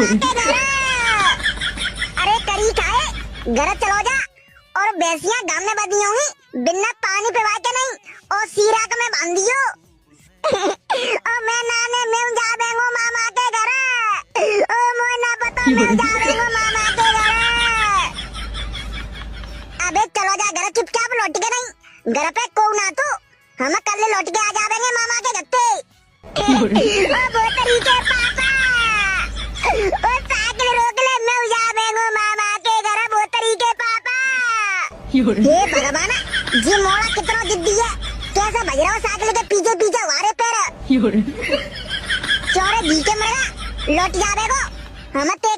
मामा के घर। अरे करी खाए घर चलो जा और भैंसियां गांव में बदी होंगी बिना पानी पिवाए के नहीं और सीरा का मैं बांध दियो। और मैं नाने में जा बेंगो मामा के घर। ओ मोय ना पता मैं जा बेंगो मामा के घर। अबे चलो जा घर चुपचाप लौट के नहीं घर पे को ना तो हम कल लौट के आ जाएंगे मामा के घर पे। ओ बोतरी के पापा ओ साइकिल रोक ले मैं जा बेंगो मामा के घर बोतरी के पापा। ये भगवाना ये मोड़ा कितना जिद्दी है कैसे भज रहा हो साइकिल के पीछे पीछे वारे पैर चोरे बीके मरेगा लौट जाबे को हम ते